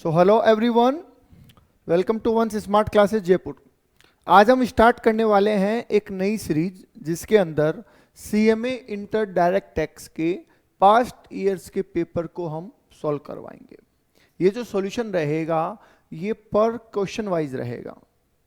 So hello everyone, welcome to Vansh smart classes Jaipur. आज हम start करने वाले हैं एक नई सीरीज जिसके अंदर सीएमए इंटर डायरेक्ट टैक्स के पास्ट ईयर्स के पेपर को हम सॉल्व करवाएंगे। ये जो सॉल्यूशन रहेगा ये पर क्वेश्चन वाइज रहेगा,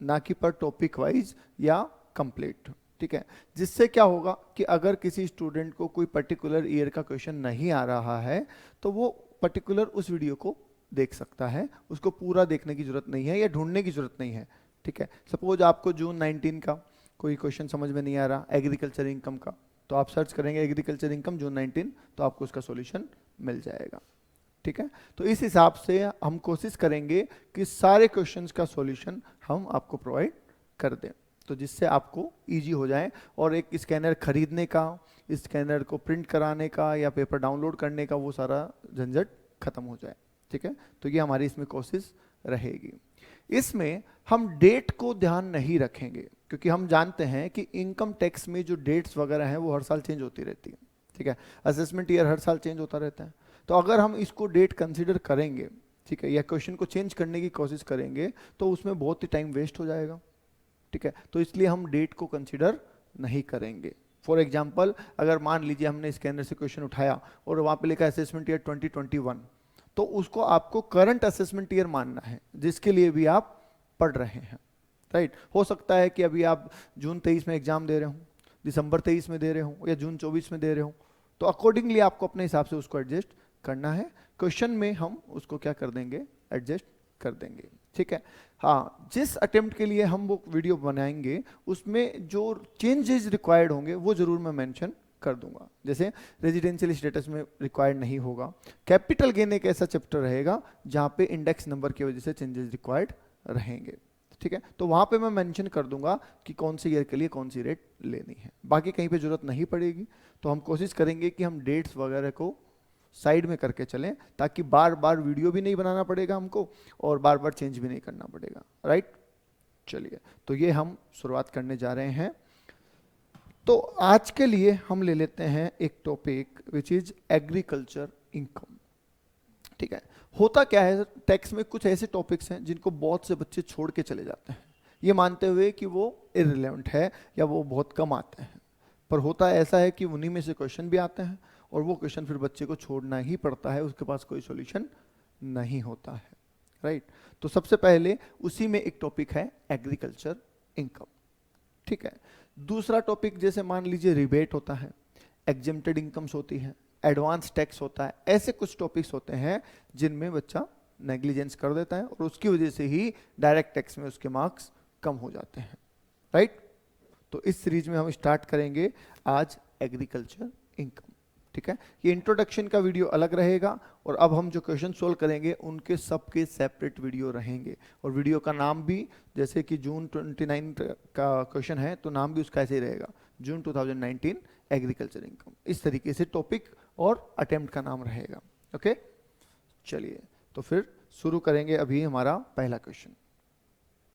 ना कि पर टॉपिक वाइज या कंप्लीट। ठीक है, जिससे क्या होगा कि अगर किसी स्टूडेंट को कोई पर्टिकुलर ईयर का क्वेश्चन नहीं आ रहा है तो वो पर्टिकुलर उस वीडियो को देख सकता है, उसको पूरा देखने की जरूरत नहीं है या ढूंढने की जरूरत नहीं है। ठीक है, सपोज आपको जून 19 का कोई क्वेश्चन समझ में नहीं आ रहा एग्रीकल्चर इनकम का, तो आप सर्च करेंगे एग्रीकल्चर इनकम जून 19 तो आपको उसका सॉल्यूशन मिल जाएगा। ठीक है, तो इस हिसाब से हम कोशिश करेंगे कि सारे क्वेश्चंस का सॉल्यूशन हम आपको प्रोवाइड कर दें, तो जिससे आपको इजी हो जाए और एक स्कैनर खरीदने का, स्कैनर को प्रिंट कराने का या पेपर डाउनलोड करने का वो सारा झंझट खत्म हो जाए। ठीक है, तो ये हमारी इसमें कोशिश रहेगी। इसमें हम डेट को ध्यान नहीं रखेंगे क्योंकि हम जानते हैं कि इनकम टैक्स में जो डेट्स वगैरह हैं वो हर साल चेंज होती रहती है। ठीक है, असेसमेंट ईयर हर साल चेंज होता रहता है, तो अगर हम इसको डेट कंसीडर करेंगे, ठीक है, या क्वेश्चन को चेंज करने की कोशिश करेंगे तो उसमें बहुत ही टाइम वेस्ट हो जाएगा। ठीक है, तो इसलिए हम डेट को कंसीडर नहीं करेंगे। फॉर एग्जाम्पल, अगर मान लीजिए हमने स्कैनर से क्वेश्चन उठाया और वहां पे लिखा असेसमेंट ईयर 2021, तो उसको आपको करंट असेसमेंट ईयर मानना है जिसके लिए भी आप पढ़ रहे हैं। राइट, हो सकता है कि अभी आप जून 23 में एग्जाम दे रहे हो, दिसंबर 23 में दे रहे हो या जून 24 में दे रहे हो, तो अकॉर्डिंगली आपको अपने हिसाब से उसको एडजस्ट करना है। क्वेश्चन में हम उसको क्या कर देंगे, एडजस्ट कर देंगे। ठीक है, हाँ, जिस अटेम्प्ट के लिए हम वो वीडियो बनाएंगे उसमें जो चेंजेस रिक्वायर्ड होंगे वो जरूर मैं मेंशन कर दूंगा। जैसे रेजिडेंशियल स्टेटस में रिक्वायर्ड नहीं होगा, कैपिटल गेन एक ऐसा चैप्टर रहेगा जहां पे इंडेक्स नंबर की वजह से चेंजेस रिक्वायर्ड रहेंगे। ठीक है, तो वहां पे मैं मेंशन कर दूंगा कि कौन सी ईयर के लिए कौन सी रेट लेनी है। बाकी कहीं पे जरूरत नहीं पड़ेगी, तो हम कोशिश करेंगे कि हम डेट्स वगैरह को साइड में करके चलें ताकि बार बार वीडियो भी नहीं बनाना पड़ेगा हमको और बार बार चेंज भी नहीं करना पड़ेगा। राइट, चलिए, तो ये हम शुरुआत करने जा रहे हैं। तो आज के लिए हम ले लेते हैं एक topic which is agriculture income. ठीक है, होता क्या है, टैक्स में कुछ ऐसे टॉपिक्स हैं जिनको बहुत से बच्चे छोड़ के चले जाते हैं ये मानते हुए कि वो इररिलेवेंट है या वो बहुत कम आते हैं, पर होता ऐसा है कि उन्हीं में से क्वेश्चन भी आते हैं और वो क्वेश्चन फिर बच्चे को छोड़ना ही पड़ता है, उसके पास कोई सॉल्यूशन नहीं होता है। राइट, तो सबसे पहले उसी में एक टॉपिक है एग्रीकल्चर इनकम। ठीक है, दूसरा टॉपिक जैसे मान लीजिए रिबेट होता है, एग्जेम्प्टेड इनकम्स होती है, एडवांस टैक्स होता है, ऐसे कुछ टॉपिक्स होते हैं जिनमें बच्चा नेग्लिजेंस कर देता है और उसकी वजह से ही डायरेक्ट टैक्स में उसके मार्क्स कम हो जाते हैं। राइट, तो इस सीरीज में हम स्टार्ट करेंगे आज एग्रीकल्चर इनकम। ठीक है, ये इंट्रोडक्शन का वीडियो अलग रहेगा और अब हम जो क्वेश्चन सोल्व करेंगे उनके सबके सेपरेट वीडियो रहेंगे और वीडियो का नाम भी, जैसे कि जून 29 का क्वेश्चन है तो नाम भी उसका ऐसे ही रहेगा, जून 2019 एग्रीकल्चर इनकम। इस तरीके से टॉपिक और अटेम्प्ट का नाम रहेगा। ओके, चलिए तो फिर शुरू करेंगे अभी हमारा पहला क्वेश्चन।